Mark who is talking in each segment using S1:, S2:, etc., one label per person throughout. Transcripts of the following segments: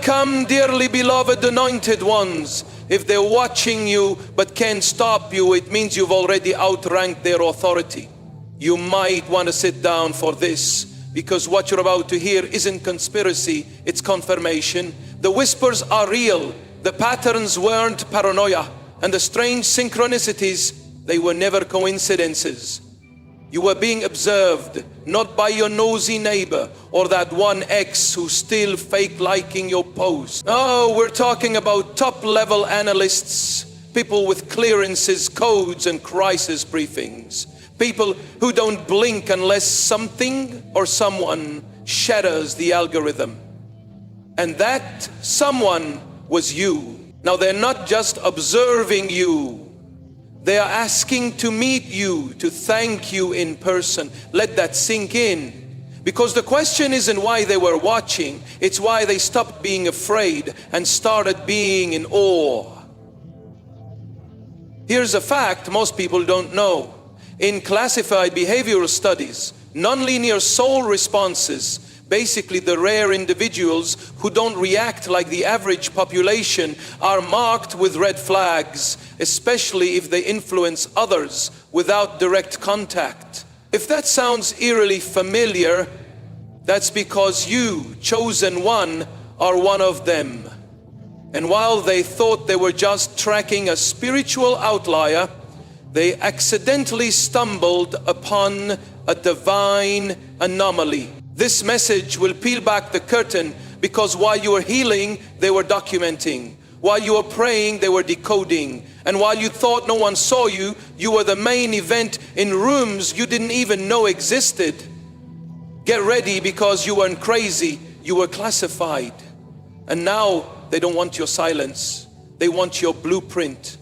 S1: come, dearly beloved anointed ones. If they're watching you but can't stop you, it means you've already outranked their authority. You might want to sit down for this, because what you're about to hear isn't conspiracy, it's confirmation. The whispers are real. The patterns weren't paranoia. And the strange synchronicities, they were never coincidences. You were being observed, not by your nosy neighbor or that one ex who's still fake liking your post. Oh, we're talking about top-level analysts, people with clearances, codes, and crisis briefings. People who don't blink unless something or someone shatters the algorithm. And that someone was you. Now, they're not just observing you. They are asking to meet you, to thank you in person. Let that sink in. Because the question isn't why they were watching, it's why they stopped being afraid and started being in awe. Here's a fact most people don't know. In classified behavioral studies, nonlinear soul responses, basically the rare individuals who don't react like the average population, are marked with red flags, especially if they influence others without direct contact. If that sounds eerily familiar, that's because you, chosen one, are one of them. And while they thought they were just tracking a spiritual outlier, they accidentally stumbled upon a divine anomaly. This message will peel back the curtain, because while you were healing, they were documenting. While you were praying, they were decoding. And while you thought no one saw you, you were the main event in rooms you didn't even know existed. Get ready, because you weren't crazy, you were classified. And now they don't want your silence. They want your blueprint.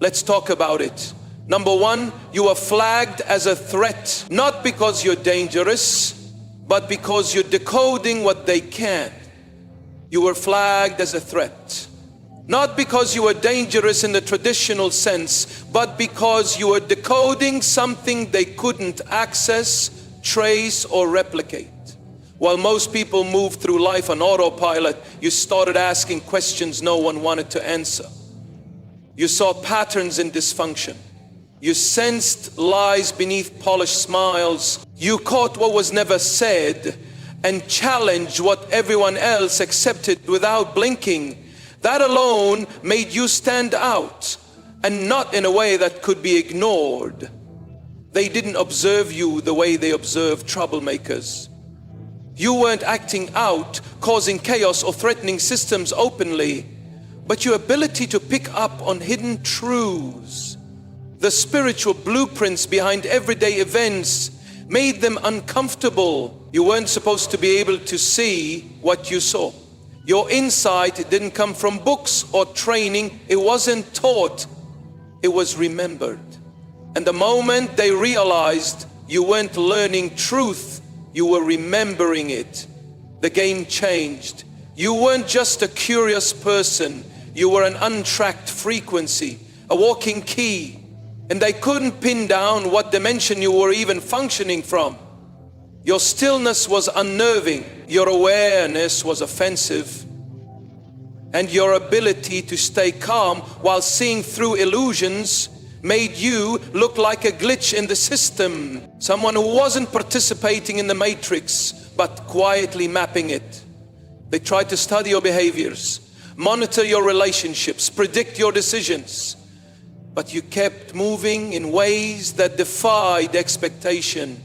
S1: Let's talk about it. Number one, you are flagged as a threat, not because you're dangerous, but because you're decoding what they can. You were flagged as a threat. Not because you were dangerous in the traditional sense, but because you were decoding something they couldn't access, trace, or replicate. While most people move through life on autopilot, you started asking questions no one wanted to answer. You saw patterns in dysfunction. You sensed lies beneath polished smiles. You caught what was never said and challenged what everyone else accepted without blinking. That alone made you stand out, and not in a way that could be ignored. They didn't observe you the way they observe troublemakers. You weren't acting out, causing chaos or threatening systems openly, but your ability to pick up on hidden truths, the spiritual blueprints behind everyday events, made them uncomfortable. You weren't supposed to be able to see what you saw. Your insight didn't come from books or training. It wasn't taught. It was remembered. And the moment they realized you weren't learning truth, you were remembering it, the game changed. You weren't just a curious person. You were an untracked frequency, a walking key. And they couldn't pin down what dimension you were even functioning from. Your stillness was unnerving. Your awareness was offensive. And your ability to stay calm while seeing through illusions made you look like a glitch in the system. Someone who wasn't participating in the matrix, but quietly mapping it. They tried to study your behaviors, monitor your relationships, predict your decisions. But you kept moving in ways that defied expectation.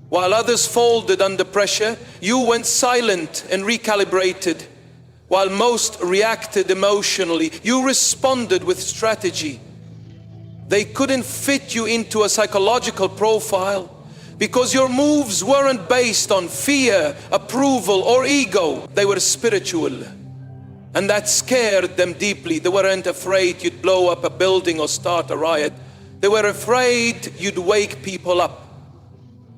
S1: While others folded under pressure, you went silent and recalibrated. While most reacted emotionally, you responded with strategy. They couldn't fit you into a psychological profile because your moves weren't based on fear, approval, or ego. They were spiritual. And that scared them deeply. They weren't afraid you'd blow up a building or start a riot. They were afraid you'd wake people up.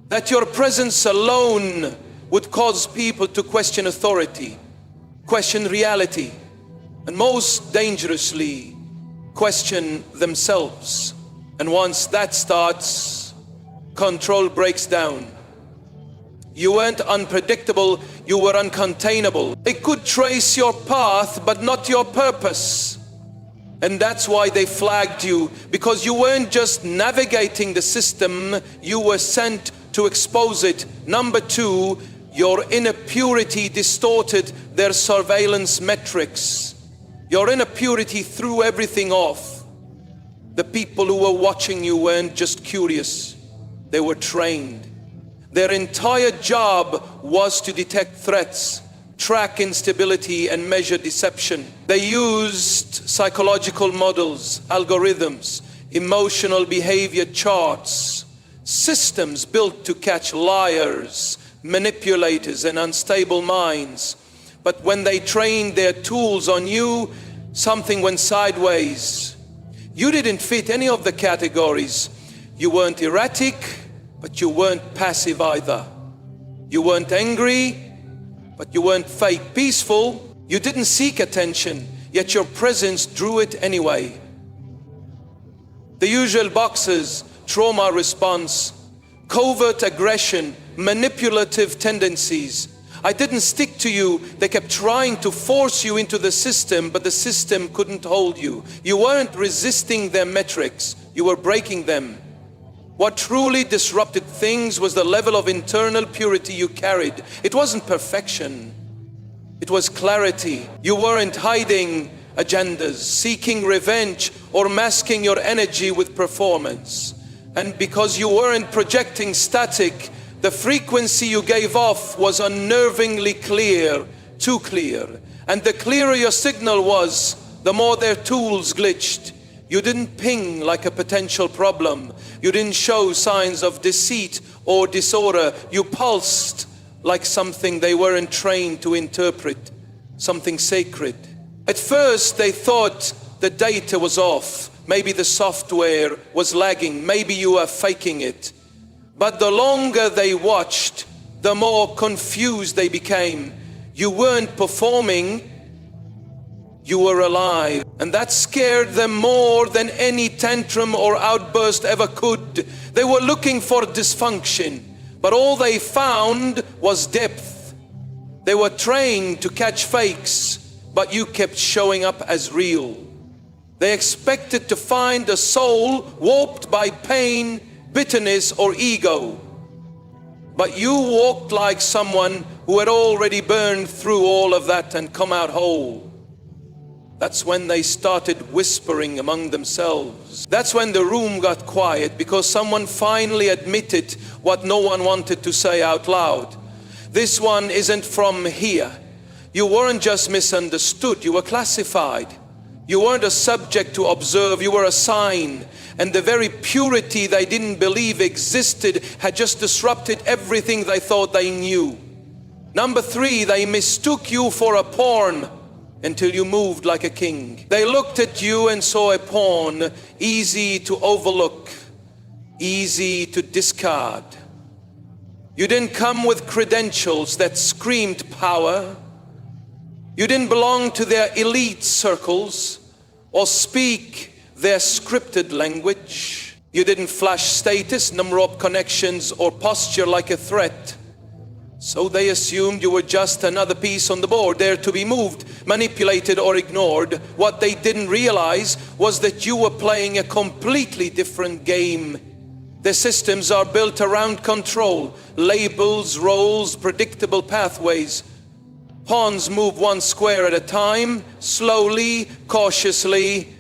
S1: That your presence alone would cause people to question authority, question reality, and most dangerously, question themselves. And once that starts, control breaks down. You weren't unpredictable, you were uncontainable. They could trace your path, but not your purpose. And that's why they flagged you, because you weren't just navigating the system, you were sent to expose it. Number two, your inner purity distorted their surveillance metrics. Your inner purity threw everything off. The people who were watching you weren't just curious, they were trained. Their entire job was to detect threats, track instability, and measure deception. They used psychological models, algorithms, emotional behavior charts, systems built to catch liars, manipulators, and unstable minds. But when they trained their tools on you, something went sideways. You didn't fit any of the categories. You weren't erratic, but you weren't passive either. You weren't angry, but you weren't fake peaceful. You didn't seek attention, yet your presence drew it anyway. The usual boxes: trauma response, covert aggression, manipulative tendencies. I didn't stick to you. They kept trying to force you into the system, but the system couldn't hold you. You weren't resisting their metrics, you were breaking them. What truly disrupted things was the level of internal purity you carried. It wasn't perfection, it was clarity. You weren't hiding agendas, seeking revenge, or masking your energy with performance. And because you weren't projecting static, the frequency you gave off was unnervingly clear, too clear. And the clearer your signal was, the more their tools glitched. You didn't ping like a potential problem. You didn't show signs of deceit or disorder. You pulsed like something they weren't trained to interpret, something sacred. At first they thought the data was off. Maybe the software was lagging. Maybe you were faking it. But the longer they watched, the more confused they became. You weren't performing, you were alive. And that scared them more than any tantrum or outburst ever could. They were looking for dysfunction, but all they found was depth. They were trained to catch fakes, but you kept showing up as real. They expected to find a soul warped by pain, bitterness, or ego. But you walked like someone who had already burned through all of that and come out whole. That's when they started whispering among themselves. That's when the room got quiet, because someone finally admitted what no one wanted to say out loud. This one isn't from here. You weren't just misunderstood, you were classified. You weren't a subject to observe, you were a sign. And the very purity they didn't believe existed had just disrupted everything they thought they knew. Number three, they mistook you for a pawn until you moved like a king. They looked at you and saw a pawn, easy to overlook, easy to discard. You didn't come with credentials that screamed power. You didn't belong to their elite circles or speak their scripted language. You didn't flash status, number of connections, or posture like a threat. So they assumed you were just another piece on the board, there to be moved, manipulated, or ignored. What they didn't realize was that you were playing a completely different game. Their systems are built around control, labels, roles, predictable pathways. Pawns move one square at a time, slowly, cautiously.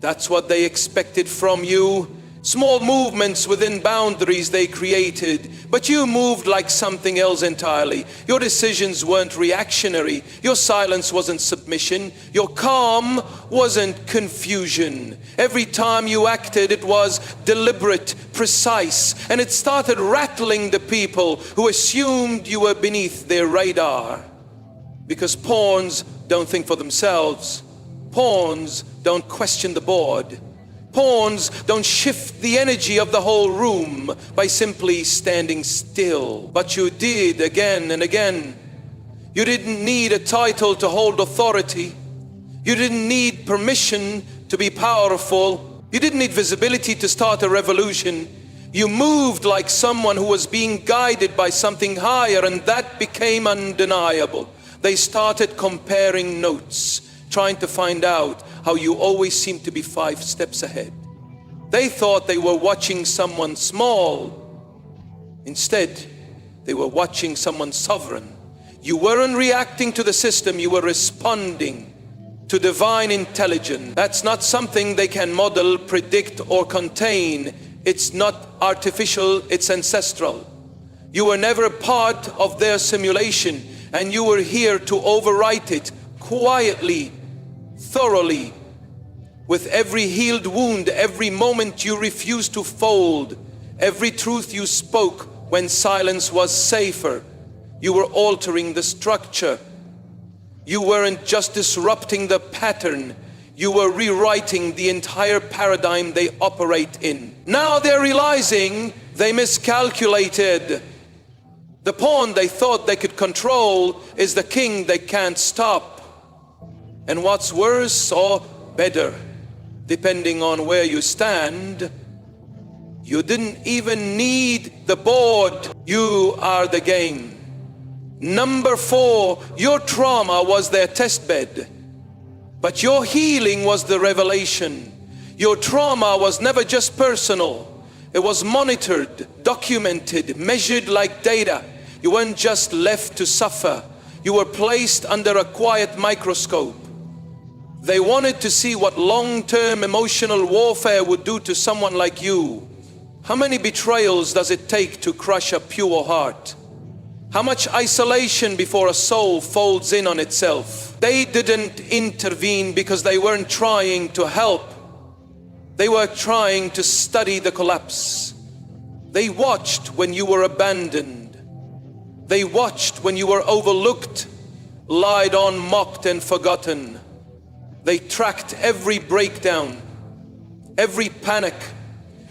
S1: That's what they expected from you. Small movements within boundaries they created, but you moved like something else entirely. Your decisions weren't reactionary. Your silence wasn't submission. Your calm wasn't confusion. Every time you acted, it was deliberate, precise, and it started rattling the people who assumed you were beneath their radar. Because pawns don't think for themselves. Pawns don't question the board. Pawns don't shift the energy of the whole room by simply standing still. But you did again and again. You didn't need a title to hold authority. You didn't need permission to be powerful. You didn't need visibility to start a revolution. You moved like someone who was being guided by something higher, and that became undeniable. They started comparing notes, trying to find out how you always seem to be 5 steps ahead. They thought they were watching someone small. Instead, they were watching someone sovereign. You weren't reacting to the system, you were responding to divine intelligence. That's not something they can model, predict, or contain. It's not artificial, it's ancestral. You were never part of their simulation, and you were here to overwrite it quietly, thoroughly. With every healed wound, every moment you refused to fold, every truth you spoke when silence was safer, you were altering the structure. You weren't just disrupting the pattern, you were rewriting the entire paradigm they operate in. Now they're realizing they miscalculated. The pawn they thought they could control is the king they can't stop. And what's worse or better, depending on where you stand, you didn't even need the board. You are the game. Number 4, your trauma was their test bed, but your healing was the revelation. Your trauma was never just personal. It was monitored, documented, measured like data. You weren't just left to suffer. You were placed under a quiet microscope. They wanted to see what long-term emotional warfare would do to someone like you. How many betrayals does it take to crush a pure heart? How much isolation before a soul folds in on itself? They didn't intervene because they weren't trying to help. They were trying to study the collapse. They watched when you were abandoned. They watched when you were overlooked, lied on, mocked, and forgotten. They tracked every breakdown, every panic,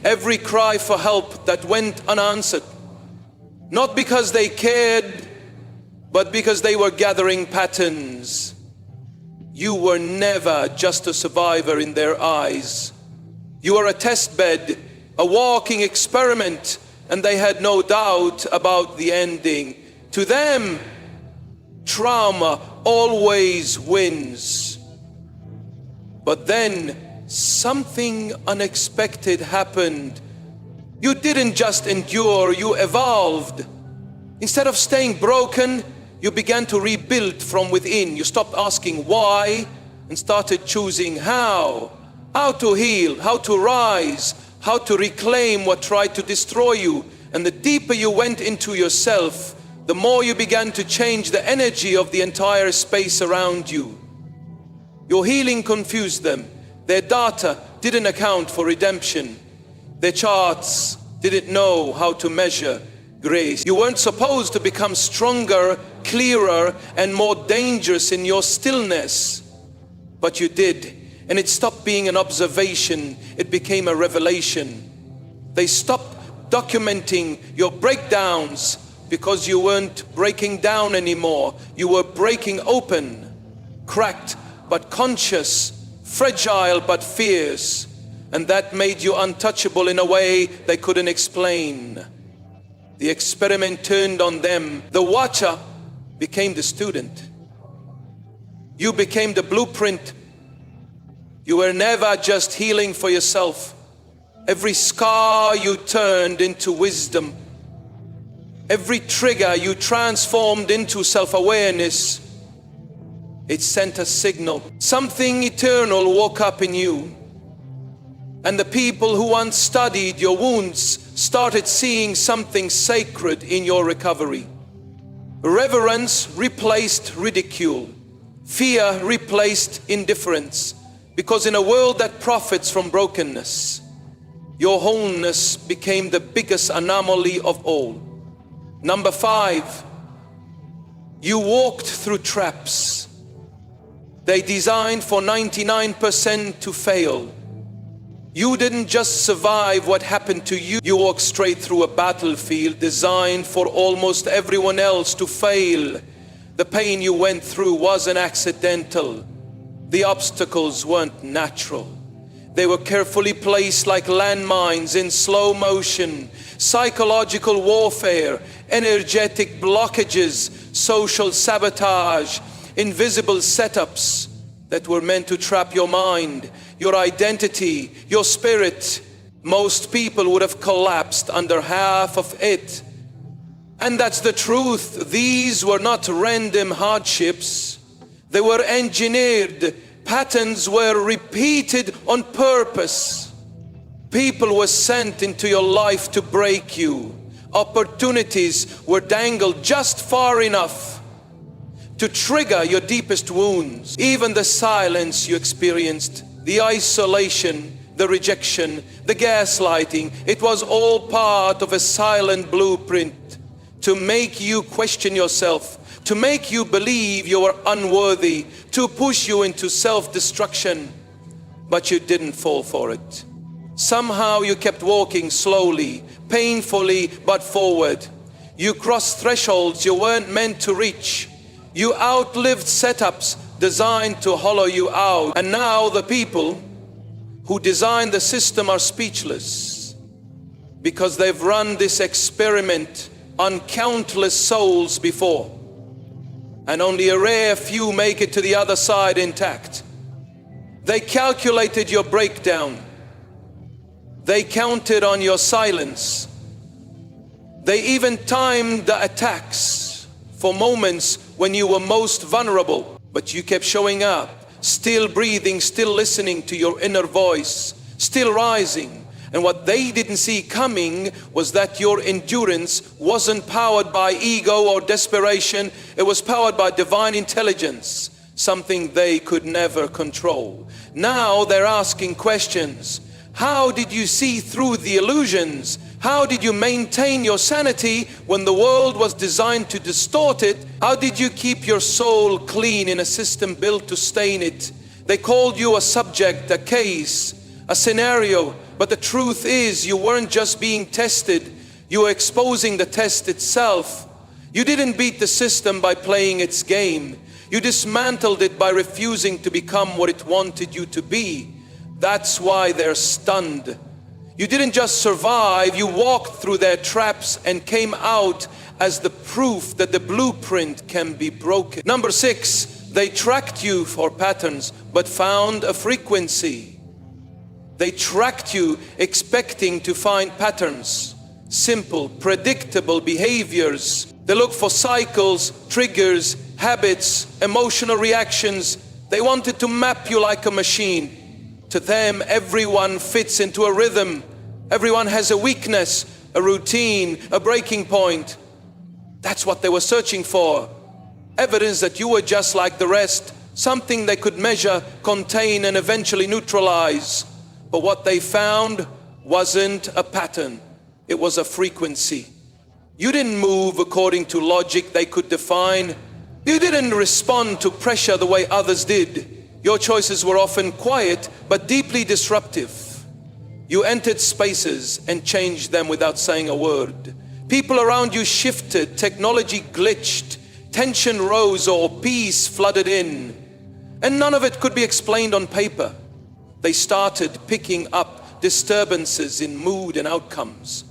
S1: every cry for help that went unanswered. Not because they cared, but because they were gathering patterns. You were never just a survivor in their eyes. You were a test bed, a walking experiment, and they had no doubt about the ending. To them, trauma always wins. But then something unexpected happened. You didn't just endure, you evolved. Instead of staying broken, you began to rebuild from within. You stopped asking why and started choosing how. How to heal, how to rise, how to reclaim what tried to destroy you. And the deeper you went into yourself, the more you began to change the energy of the entire space around you. Your healing confused them. Their data didn't account for redemption. Their charts didn't know how to measure grace. You weren't supposed to become stronger, clearer, and more dangerous in your stillness, but you did. And it stopped being an observation, it became a revelation. They stopped documenting your breakdowns because you weren't breaking down anymore. You were breaking open, cracked but conscious, fragile but fierce. And that made you untouchable in a way they couldn't explain. The experiment turned on them. The watcher became the student. You became the blueprint. You were never just healing for yourself. Every scar you turned into wisdom. Every trigger you transformed into self-awareness. It sent a signal. Something eternal woke up in you. And the people who once studied your wounds started seeing something sacred in your recovery. Reverence replaced ridicule. Fear replaced indifference. Because in a world that profits from brokenness, your wholeness became the biggest anomaly of all. Number 5, you walked through traps. They designed for 99% to fail. You didn't just survive what happened to you. You walked straight through a battlefield designed for almost everyone else to fail. The pain you went through wasn't accidental. The obstacles weren't natural. They were carefully placed like landmines in slow motion. Psychological warfare, energetic blockages, social sabotage, invisible setups that were meant to trap your mind, your identity, your spirit. Most people would have collapsed under half of it. And that's the truth. These were not random hardships. They were engineered. Patterns were repeated on purpose. People were sent into your life to break you. Opportunities were dangled just far enough to trigger your deepest wounds. Even the silence you experienced, the isolation, the rejection, the gaslighting, it was all part of a silent blueprint to make you question yourself, to make you believe you were unworthy, to push you into self-destruction. But you didn't fall for it. Somehow you kept walking slowly, painfully, but forward. You crossed thresholds you weren't meant to reach. You outlived setups designed to hollow you out. And now the people who designed the system are speechless because they've run this experiment on countless souls before. And only a rare few make it to the other side intact. They calculated your breakdown. They counted on your silence. They even timed the attacks for moments when you were most vulnerable. But you kept showing up, still breathing, still listening to your inner voice, still rising. And what they didn't see coming was that your endurance wasn't powered by ego or desperation. It was powered by divine intelligence, something they could never control. Now they're asking questions. How did you see through the illusions? How did you maintain your sanity when the world was designed to distort it? How did you keep your soul clean in a system built to stain it? They called you a subject, a case, a scenario. But the truth is, you weren't just being tested, you were exposing the test itself. You didn't beat the system by playing its game. You dismantled it by refusing to become what it wanted you to be. That's why they're stunned. You didn't just survive, you walked through their traps and came out as the proof that the blueprint can be broken. Number 6, they tracked you for patterns, but found a frequency. They tracked you expecting to find patterns, simple, predictable behaviors. They looked for cycles, triggers, habits, emotional reactions. They wanted to map you like a machine. To them, everyone fits into a rhythm. Everyone has a weakness, a routine, a breaking point. That's what they were searching for. Evidence that you were just like the rest, something they could measure, contain, and eventually neutralize. But what they found wasn't a pattern, it was a frequency. You didn't move according to logic they could define. You didn't respond to pressure the way others did. Your choices were often quiet but deeply disruptive. You entered spaces and changed them without saying a word. People around you shifted, technology glitched, tension rose or peace flooded in. And none of it could be explained on paper. They started picking up disturbances in mood and outcomes.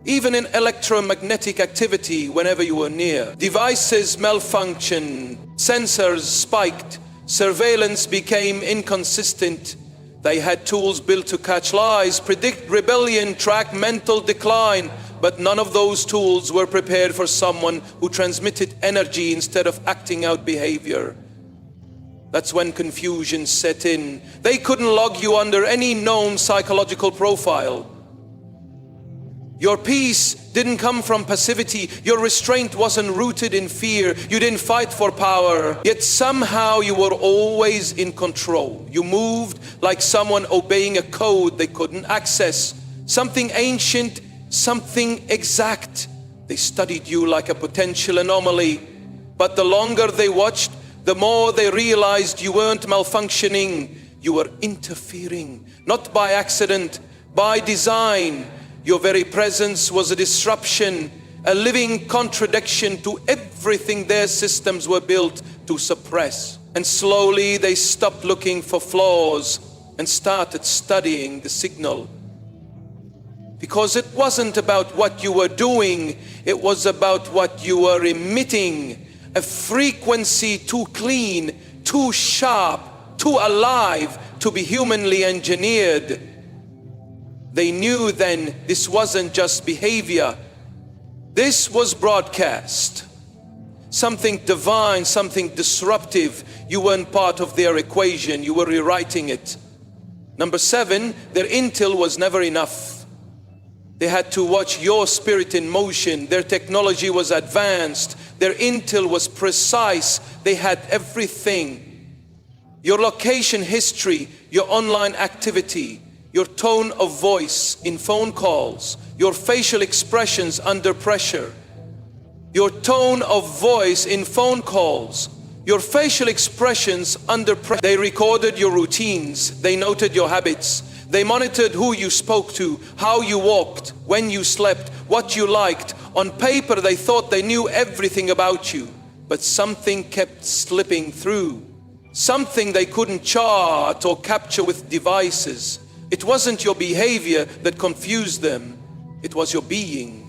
S1: Even in electromagnetic activity whenever you were near. Devices malfunctioned, sensors spiked, surveillance became inconsistent. They had tools built to catch lies, predict rebellion, track mental decline. But none of those tools were prepared for someone who transmitted energy instead of acting out behavior. That's when confusion set in. They couldn't log you under any known psychological profile. Your peace didn't come from passivity. Your restraint wasn't rooted in fear. You didn't fight for power. Yet somehow you were always in control. You moved like someone obeying a code they couldn't access. Something ancient, something exact. They studied you like a potential anomaly. But the longer they watched, the more they realized you weren't malfunctioning, you were interfering, not by accident, by design. Your very presence was a disruption, a living contradiction to everything their systems were built to suppress. And slowly they stopped looking for flaws. and started studying the signal. Because it wasn't about what you were doing, it was about what you were emitting. A frequency too clean, too sharp, too alive to be humanly engineered. They knew then this wasn't just behavior. This was broadcast. Something divine, something disruptive. You weren't part of their equation, you were rewriting it. Number 7, their intel was never enough. They had to watch your spirit in motion. Their technology was advanced. Their intel was precise. They had everything. Your location history, your online activity, your tone of voice in phone calls, your facial expressions under pressure, your tone of voice in phone calls, your facial expressions under pressure. They recorded your routines. They noted your habits. They monitored who you spoke to, how you walked, when you slept, what you liked. On paper, they thought they knew everything about you, but something kept slipping through. Something they couldn't chart or capture with devices. It wasn't your behavior that confused them, it was your being.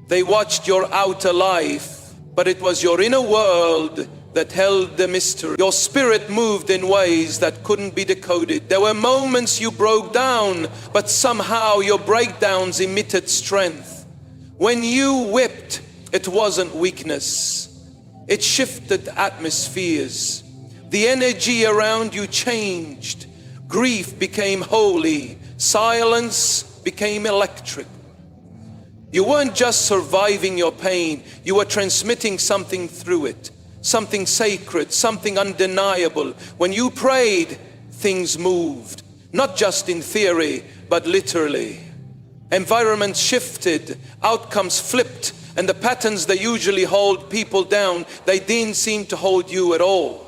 S1: They watched your outer life, but it was your inner world that held the mystery. Your spirit moved in ways that couldn't be decoded. There were moments you broke down, but somehow your breakdowns emitted strength. When you wept, it wasn't weakness. It shifted atmospheres. The energy around you changed. Grief became holy. Silence became electric. You weren't just surviving your pain, you were transmitting something through it. Something sacred, something undeniable. When you prayed, things moved. Not just in theory, but literally. Environments shifted, outcomes flipped, and the patterns that usually hold people down, they didn't seem to hold you at all.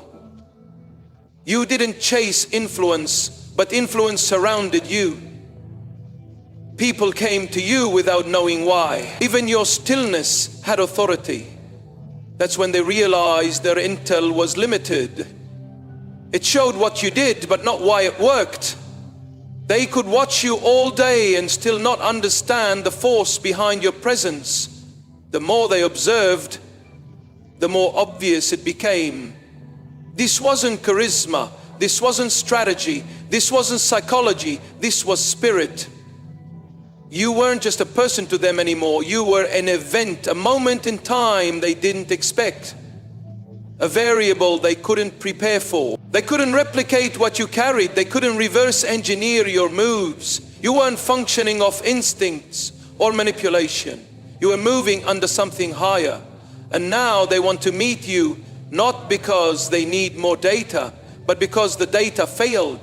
S1: You didn't chase influence, but influence surrounded you. People came to you without knowing why. Even your stillness had authority. That's when they realized their intel was limited. It showed what you did, but not why it worked. They could watch you all day and still not understand the force behind your presence. The more they observed, the more obvious it became. This wasn't charisma, this wasn't strategy, this wasn't psychology, this was spirit. You weren't just a person to them anymore. You were an event, a moment in time they didn't expect. A variable they couldn't prepare for. They couldn't replicate what you carried. They couldn't reverse engineer your moves. You weren't functioning off instincts or manipulation. You were moving under something higher. And now they want to meet you, not because they need more data, but because the data failed.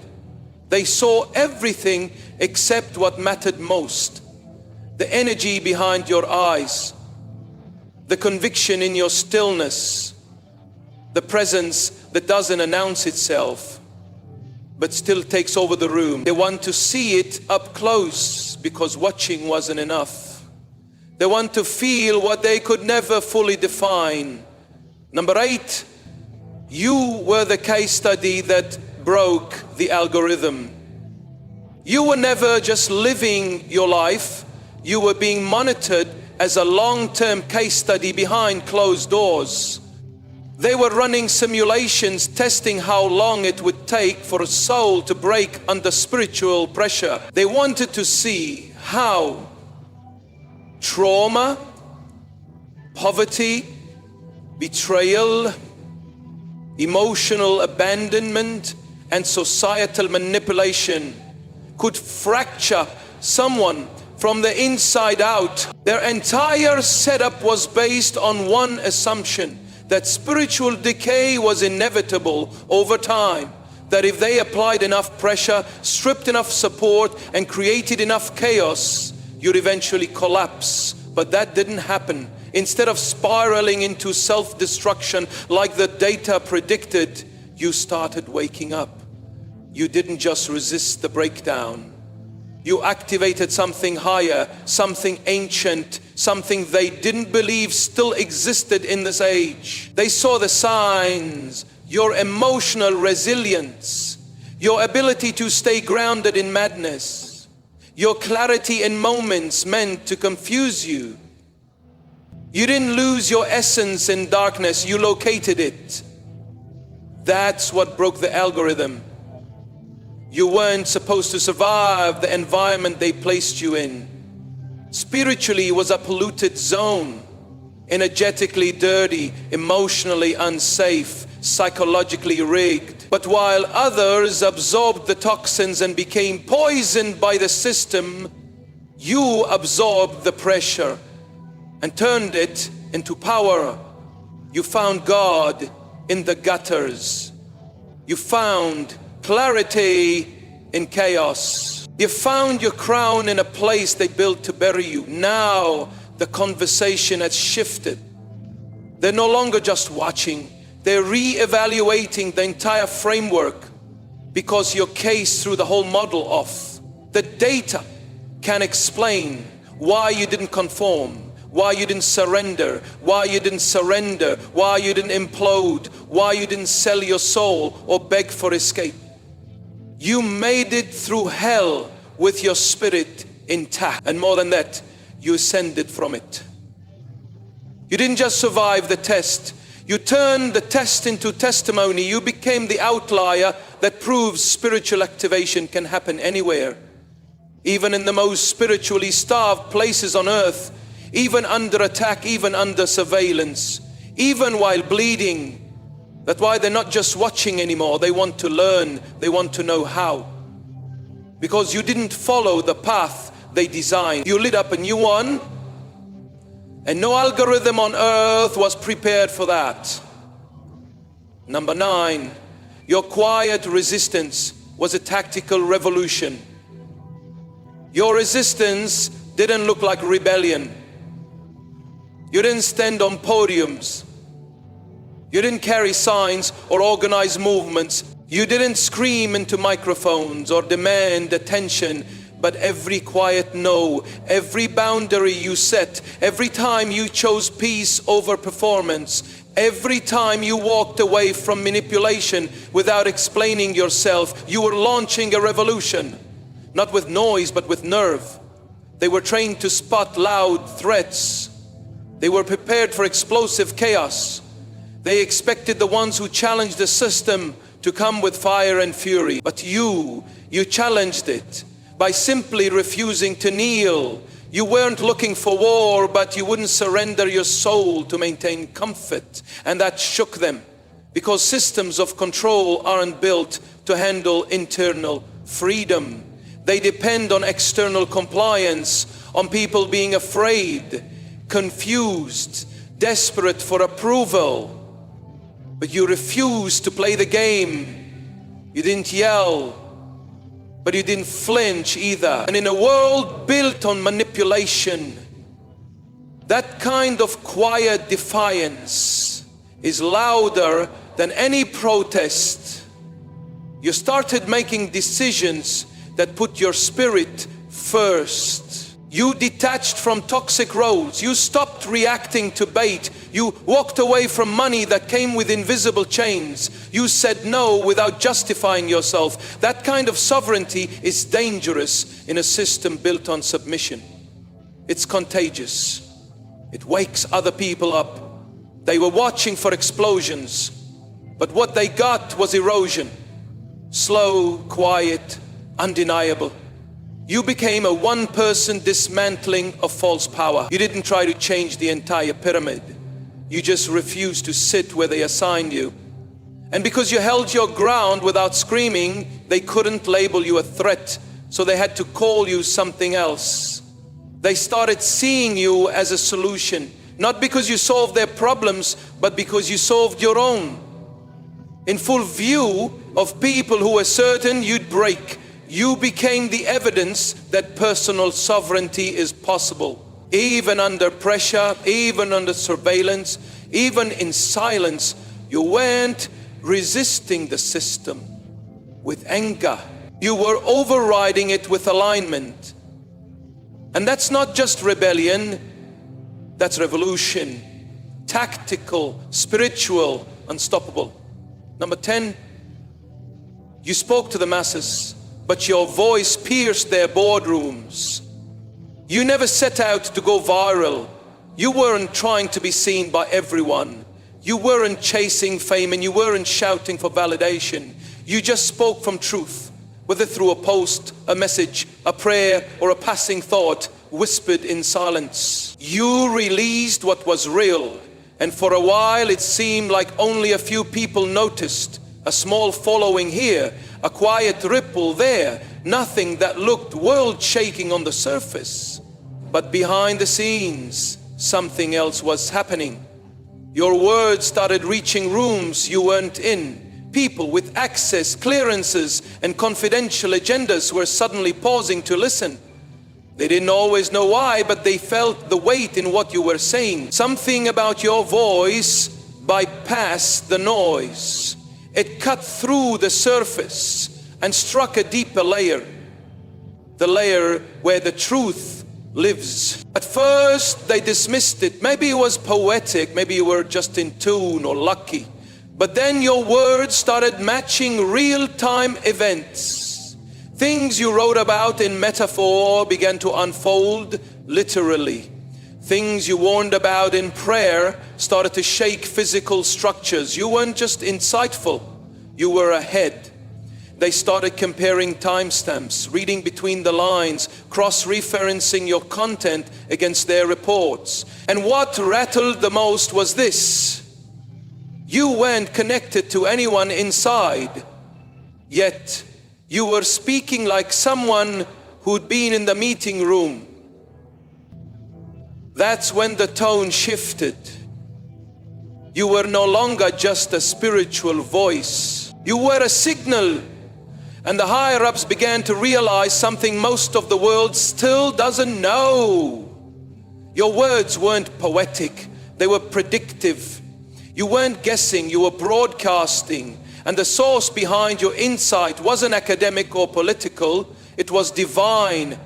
S1: They saw everything except what mattered most. The energy behind your eyes, the conviction in your stillness, the presence that doesn't announce itself, but still takes over the room. They want to see it up close because watching wasn't enough. They want to feel what they could never fully define. Number 8, you were the case study that broke the algorithm. You were never just living your life, you were being monitored as a long-term case study behind closed doors. They were running simulations, testing how long it would take for a soul to break under spiritual pressure. They wanted to see how trauma, poverty, betrayal, emotional abandonment, and societal manipulation could fracture someone from the inside out. Their entire setup was based on one assumption, that spiritual decay was inevitable over time. That if they applied enough pressure, stripped enough support, and created enough chaos, you'd eventually collapse. But that didn't happen. Instead of spiraling into self-destruction like the data predicted, you started waking up. You didn't just resist the breakdown. You activated something higher, something ancient, something they didn't believe still existed in this age. They saw the signs, your emotional resilience, your ability to stay grounded in madness, your clarity in moments meant to confuse you. You didn't lose your essence in darkness, you located it. That's what broke the algorithm. You weren't supposed to survive the environment they placed you in. Spiritually, it was a polluted zone, energetically dirty, emotionally unsafe, psychologically rigged. But while others absorbed the toxins and became poisoned by the system, you absorbed the pressure and turned it into power. You found God in the gutters. You found clarity in chaos. You found your crown in a place they built to bury you. Now the conversation has shifted. They're no longer just watching. They're re-evaluating the entire framework because your case threw the whole model off. The data can explain why you didn't conform, why you didn't surrender, why you didn't implode, why you didn't sell your soul or beg for escape. You made it through hell with your spirit intact. And more than that, you ascended from it. You didn't just survive the test. You turned the test into testimony. You became the outlier that proves spiritual activation can happen anywhere. Even in the most spiritually starved places on earth, even under attack, even under surveillance, even while bleeding. That's why they're not just watching anymore. They want to learn. They want to know how. Because you didn't follow the path they designed. You lit up a new one, and no algorithm on earth was prepared for that. Number 9, your quiet resistance was a tactical revolution. Your resistance didn't look like rebellion. You didn't stand on podiums. You didn't carry signs or organize movements. You didn't scream into microphones or demand attention. But every quiet no, every boundary you set, every time you chose peace over performance, every time you walked away from manipulation without explaining yourself, you were launching a revolution. Not with noise, but with nerve. They were trained to spot loud threats. They were prepared for explosive chaos. They expected the ones who challenged the system to come with fire and fury. But you challenged it by simply refusing to kneel. You weren't looking for war, but you wouldn't surrender your soul to maintain comfort. And that shook them, because systems of control aren't built to handle internal freedom. They depend on external compliance, on people being afraid, confused, desperate for approval. But you refused to play the game. You didn't yell, but you didn't flinch either. And in a world built on manipulation, that kind of quiet defiance is louder than any protest. You started making decisions that put your spirit first. You detached from toxic roles. You stopped reacting to bait. You walked away from money that came with invisible chains. You said no without justifying yourself. That kind of sovereignty is dangerous in a system built on submission. It's contagious. It wakes other people up. They were watching for explosions, but what they got was erosion. Slow, quiet, undeniable. You became a one-person dismantling of false power. You didn't try to change the entire pyramid. You just refused to sit where they assigned you. And because you held your ground without screaming, they couldn't label you a threat, so they had to call you something else. They started seeing you as a solution, not because you solved their problems, but because you solved your own. In full view of people who were certain you'd break, you became the evidence that personal sovereignty is possible. Even under pressure, even under surveillance, even in silence, you weren't resisting the system with anger. You were overriding it with alignment. And that's not just rebellion, that's revolution. Tactical, spiritual, unstoppable. Number 10, You spoke to the masses, but your voice pierced their boardrooms. You never set out to go viral. You weren't trying to be seen by everyone. You weren't chasing fame, and you weren't shouting for validation. You just spoke from truth, whether through a post, a message, a prayer, or a passing thought whispered in silence. You released what was real, and for a while it seemed like only a few people noticed. A small following here, a quiet ripple there, nothing that looked world-shaking on the surface. But behind the scenes, something else was happening. Your words started reaching rooms you weren't in. People with access, clearances, and confidential agendas were suddenly pausing to listen. They didn't always know why, but they felt the weight in what you were saying. Something about your voice bypassed the noise. It cut through the surface and struck a deeper layer. The layer where the truth lives. At first they dismissed it. Maybe it was poetic, maybe you were just in tune or lucky. But then your words started matching real-time events. Things you wrote about in metaphor began to unfold literally. Things you warned about in prayer started to shake physical structures. You weren't just insightful, you were ahead. They started comparing timestamps, reading between the lines, cross-referencing your content against their reports. And what rattled the most was this: you weren't connected to anyone inside, yet you were speaking like someone who'd been in the meeting room. That's when the tone shifted. You were no longer just a spiritual voice. You were a signal. And the higher-ups began to realize something most of the world still doesn't know. Your words weren't poetic, they were predictive. You weren't guessing, you were broadcasting. And the source behind your insight wasn't academic or political, it was divine.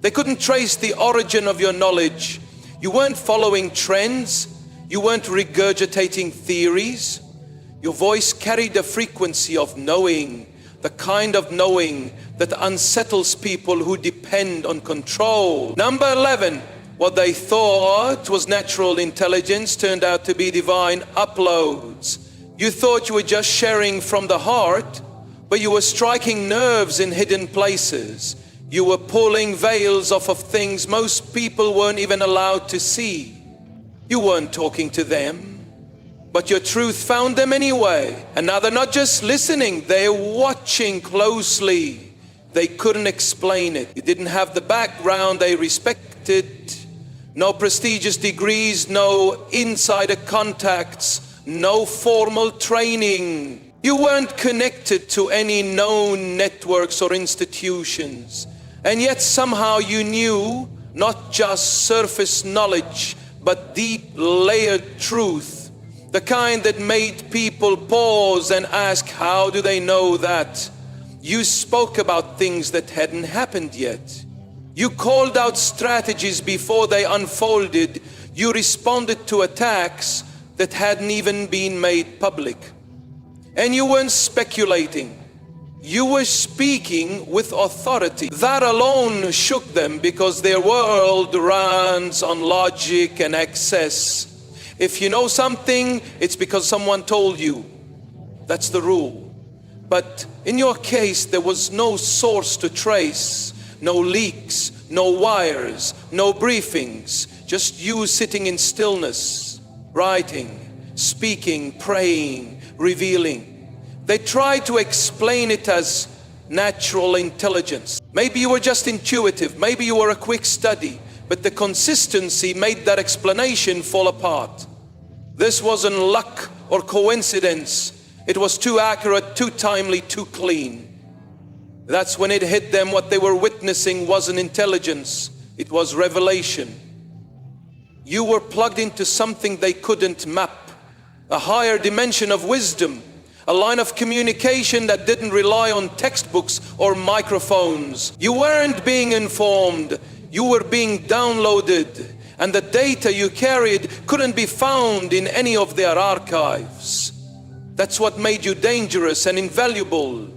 S1: They couldn't trace the origin of your knowledge. You weren't following trends, you weren't regurgitating theories. Your voice carried a frequency of knowing, the kind of knowing that unsettles people who depend on control. Number 11, what they thought was natural intelligence turned out to be divine uploads. You thought you were just sharing from the heart, but you were striking nerves in hidden places. You were pulling veils off of things most people weren't even allowed to see. You weren't talking to them, but your truth found them anyway. And now they're not just listening, they're watching closely. They couldn't explain it. You didn't have the background they respected. No prestigious degrees, no insider contacts, no formal training. You weren't connected to any known networks or institutions. And yet somehow you knew not just surface knowledge, but deep layered truth. The kind that made people pause and ask, how do they know that? You spoke about things that hadn't happened yet. You called out strategies before they unfolded. You responded to attacks that hadn't even been made public. And you weren't speculating. You were speaking with authority. That alone shook them because their world runs on logic and access. If you know something, it's because someone told you. That's the rule. But in your case, there was no source to trace, no leaks, no wires, no briefings, just you sitting in stillness, writing, speaking, praying, revealing. They tried to explain it as natural intelligence. Maybe you were just intuitive, maybe you were a quick study, but the consistency made that explanation fall apart. This wasn't luck or coincidence. It was too accurate, too timely, too clean. That's when it hit them what they were witnessing wasn't intelligence, it was revelation. You were plugged into something they couldn't map, a higher dimension of wisdom, a line of communication that didn't rely on textbooks or microphones. You weren't being informed, you were being downloaded, and the data you carried couldn't be found in any of their archives. That's what made you dangerous and invaluable.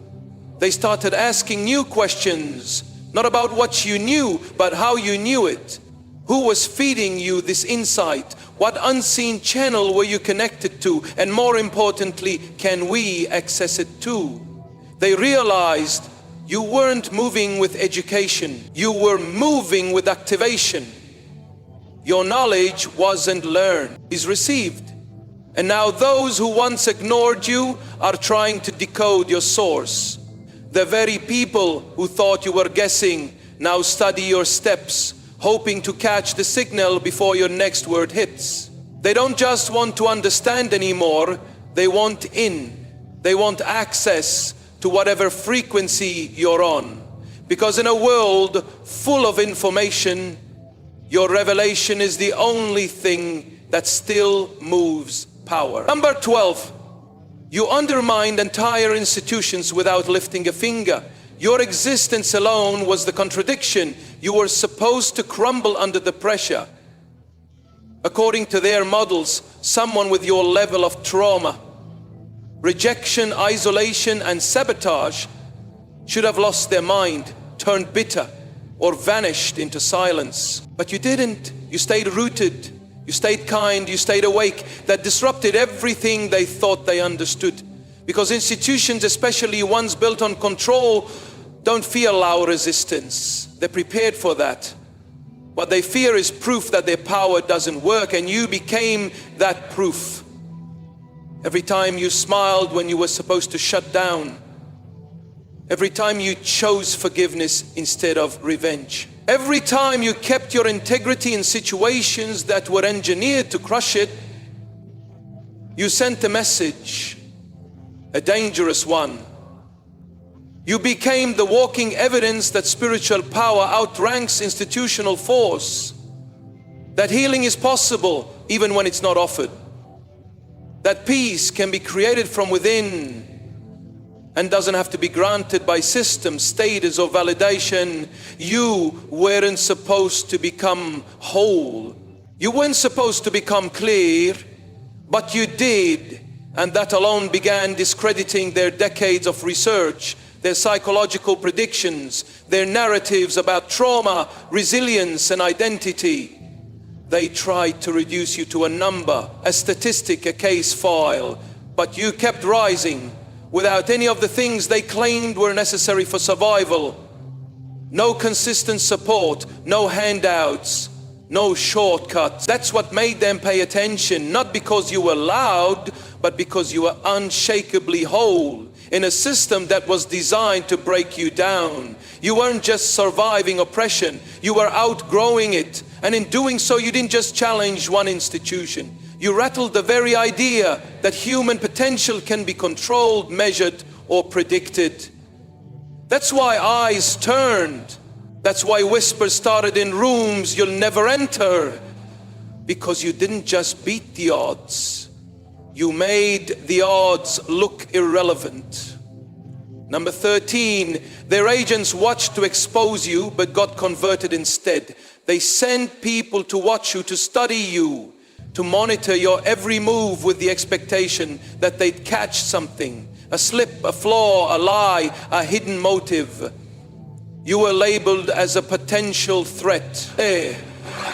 S1: They started asking new questions, not about what you knew, but how you knew it. Who was feeding you this insight? What unseen channel were you connected to? And more importantly, can we access it too? They realized you weren't moving with education, you were moving with activation. Your knowledge wasn't learned, it's received. And now those who once ignored you are trying to decode your source. The very people who thought you were guessing now study your steps, hoping to catch the signal before your next word hits. They don't just want to understand anymore, they want in. They want access to whatever frequency you're on. Because in a world full of information, your revelation is the only thing that still moves power. Number 12, you undermined entire institutions without lifting a finger. Your existence alone was the contradiction. You were supposed to crumble under the pressure. According to their models, someone with your level of trauma, rejection, isolation, and sabotage should have lost their mind, turned bitter, or vanished into silence. But you didn't. You stayed rooted. You stayed kind. You stayed awake. That disrupted everything they thought they understood. Because institutions, especially ones built on control, don't fear loud resistance. They're prepared for that. What they fear is proof that their power doesn't work, and you became that proof. Every time you smiled when you were supposed to shut down. Every time you chose forgiveness instead of revenge. Every time you kept your integrity in situations that were engineered to crush it, you sent a message, a dangerous one. You became the walking evidence that spiritual power outranks institutional force. That healing is possible even when it's not offered. That peace can be created from within and doesn't have to be granted by system, status, or validation. You weren't supposed to become whole. You weren't supposed to become clear, but you did. And that alone began discrediting their decades of research, their psychological predictions, their narratives about trauma, resilience, and identity. They tried to reduce you to a number, a statistic, a case file, but you kept rising without any of the things they claimed were necessary for survival. No consistent support, no handouts, no shortcuts. That's what made them pay attention, not because you were loud, but because you were unshakably whole in a system that was designed to break you down. You weren't just surviving oppression, you were outgrowing it. And in doing so, you didn't just challenge one institution. You rattled the very idea that human potential can be controlled, measured, or predicted. That's why eyes turned. That's why whispers started in rooms you'll never enter. Because you didn't just beat the odds. You made the odds look irrelevant. Number 13, their agents watched to expose you, but got converted instead. They sent people to watch you, to study you, to monitor your every move with the expectation that they'd catch something, a slip, a flaw, a lie, a hidden motive. You were labeled as a potential threat.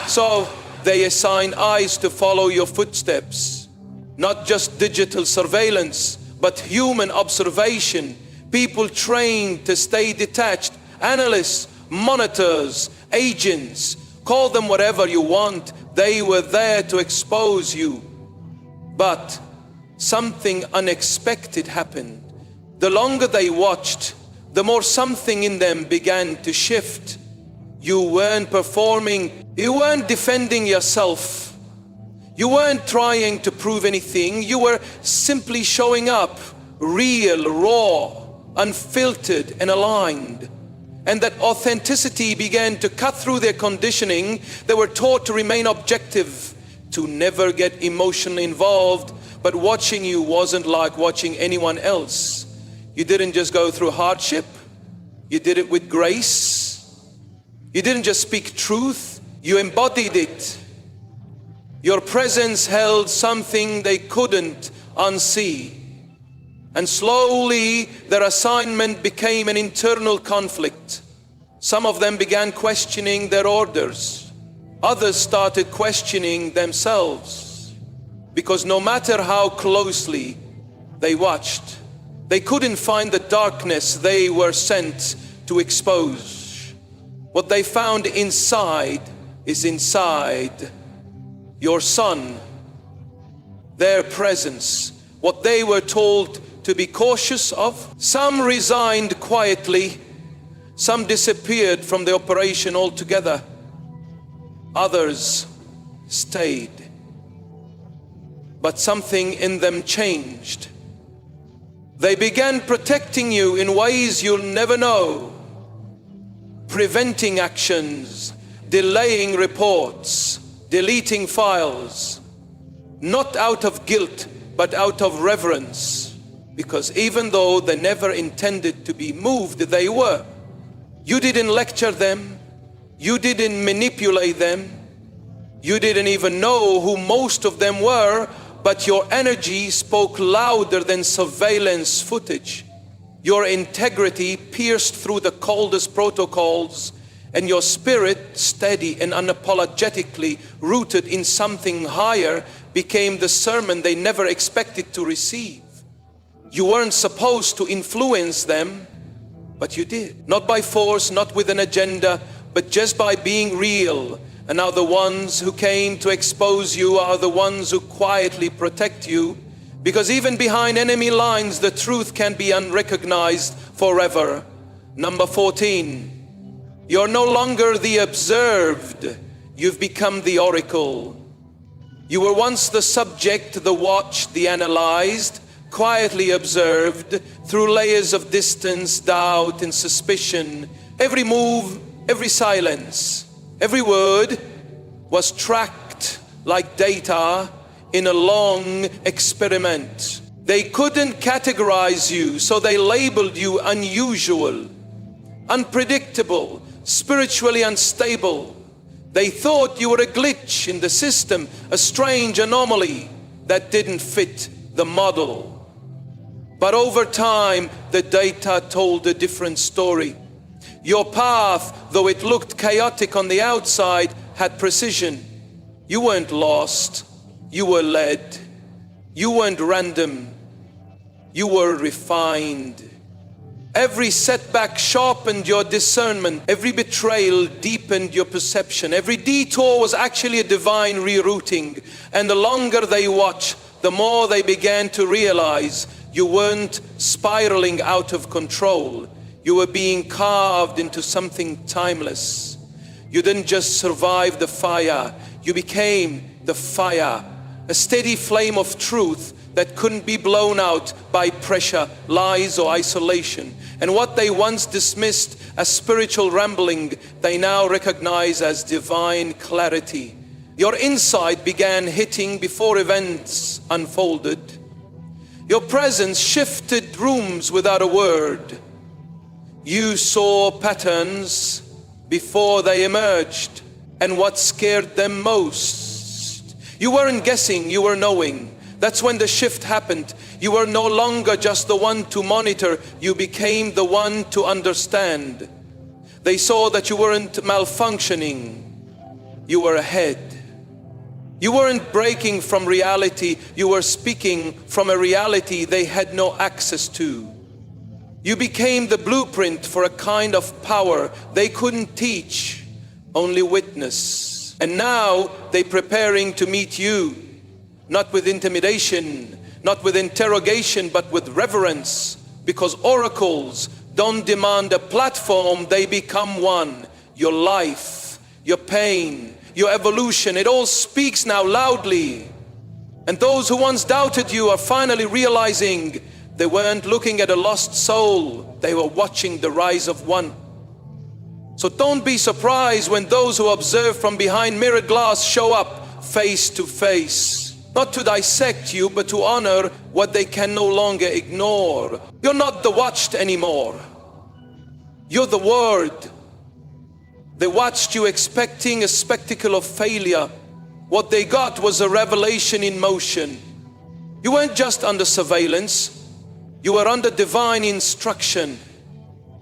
S1: So they assign eyes to follow your footsteps. Not just digital surveillance, but human observation. People trained to stay detached. Analysts, monitors, agents, call them whatever you want. They were there to expose you. But something unexpected happened. The longer they watched, the more something in them began to shift. You weren't performing. You weren't defending yourself. You weren't trying to prove anything. You were simply showing up, real, raw, unfiltered, and aligned. And that authenticity began to cut through their conditioning. They were taught to remain objective, to never get emotionally involved. But watching you wasn't like watching anyone else. You didn't just go through hardship. You did it with grace. You didn't just speak truth. You embodied it. Your presence held something they couldn't unsee. And slowly their assignment became an internal conflict. Some of them began questioning their orders. Others started questioning themselves, because no matter how closely they watched, they couldn't find the darkness they were sent to expose. What they found inside is inside your son, their presence, what they were told to be cautious of. Some resigned quietly, some disappeared from the operation altogether. Others stayed. But something in them changed. They began protecting you in ways you'll never know, preventing actions, delaying reports, deleting files, not out of guilt, but out of reverence, because even though they never intended to be moved, they were. You didn't lecture them, you didn't manipulate them, you didn't even know who most of them were, but your energy spoke louder than surveillance footage. Your integrity pierced through the coldest protocols, and your spirit, steady and unapologetically rooted in something higher, became the sermon they never expected to receive. You weren't supposed to influence them, but you did. Not by force, not with an agenda, but just by being real. And now the ones who came to expose you are the ones who quietly protect you, because even behind enemy lines, the truth can be unrecognized forever. Number 14, you're no longer the observed, you've become the oracle. You were once the subject, the watched, the analyzed, quietly observed through layers of distance, doubt and suspicion. Every move, every silence, every word was tracked like data in a long experiment. They couldn't categorize you, so they labeled you unusual, unpredictable, spiritually unstable. They thought you were a glitch in the system, a strange anomaly that didn't fit the model. But over time, the data told a different story. Your path, though it looked chaotic on the outside, had precision. You weren't lost, you were led. You weren't random, you were refined. Every setback sharpened your discernment. Every betrayal deepened your perception. Every detour was actually a divine rerouting. And the longer they watched, the more they began to realize you weren't spiraling out of control. You were being carved into something timeless. You didn't just survive the fire, you became the fire. A steady flame of truth that couldn't be blown out by pressure, lies or isolation. And what they once dismissed as spiritual rambling, they now recognize as divine clarity. Your insight began hitting before events unfolded. Your presence shifted rooms without a word. You saw patterns before they emerged, and what scared them most. You weren't guessing, you were knowing. That's when the shift happened. You were no longer just the one to monitor, you became the one to understand. They saw that you weren't malfunctioning, you were ahead. You weren't breaking from reality, you were speaking from a reality they had no access to. You became the blueprint for a kind of power they couldn't teach, only witness. And now they're preparing to meet you, not with intimidation, not with interrogation, but with reverence, because oracles don't demand a platform, they become one. Your life, your pain, your evolution, it all speaks now loudly. And those who once doubted you are finally realizing they weren't looking at a lost soul, they were watching the rise of one. So don't be surprised when those who observe from behind mirrored glass show up face to face. Not to dissect you, but to honor what they can no longer ignore. You're not the watched anymore. You're the word. They watched you expecting a spectacle of failure. What they got was a revelation in motion. You weren't just under surveillance. You were under divine instruction.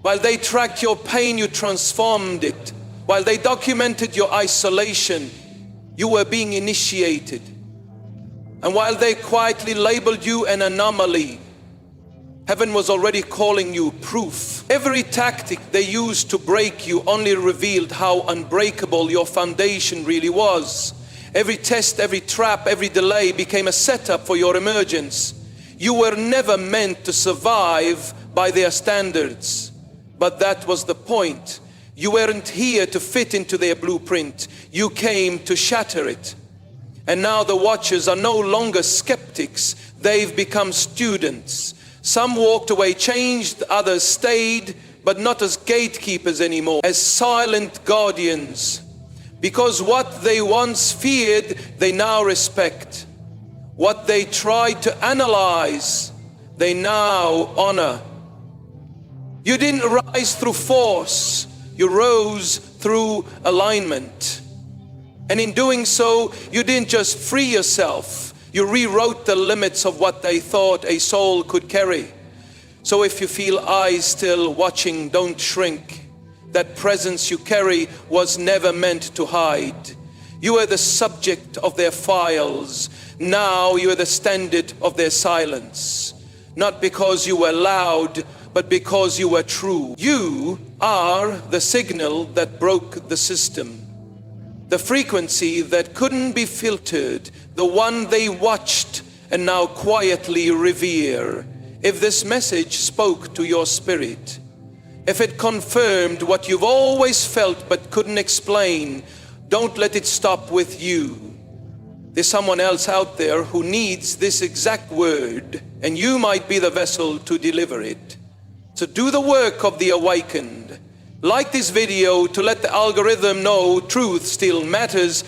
S1: While they tracked your pain, you transformed it. While they documented your isolation, you were being initiated. And while they quietly labeled you an anomaly, heaven was already calling you proof. Every tactic they used to break you only revealed how unbreakable your foundation really was. Every test, every trap, every delay became a setup for your emergence. You were never meant to survive by their standards. But that was the point. You weren't here to fit into their blueprint. You came to shatter it. And now the watchers are no longer skeptics. They've become students. Some walked away changed, others stayed, but not as gatekeepers anymore, as silent guardians. Because what they once feared, they now respect. What they tried to analyze, they now honor. You didn't rise through force, you rose through alignment. And in doing so, you didn't just free yourself, you rewrote the limits of what they thought a soul could carry. So if you feel eyes still watching, don't shrink. That presence you carry was never meant to hide. You are the subject of their files. Now you are the standard of their silence. Not because you were loud, but because you were true. You are the signal that broke the system. The frequency that couldn't be filtered. The one they watched and now quietly revere. If this message spoke to your spirit, if it confirmed what you've always felt but couldn't explain, don't let it stop with you. There's someone else out there who needs this exact word, and you might be the vessel to deliver it. So do the work of the awakened. Like this video to let the algorithm know truth still matters.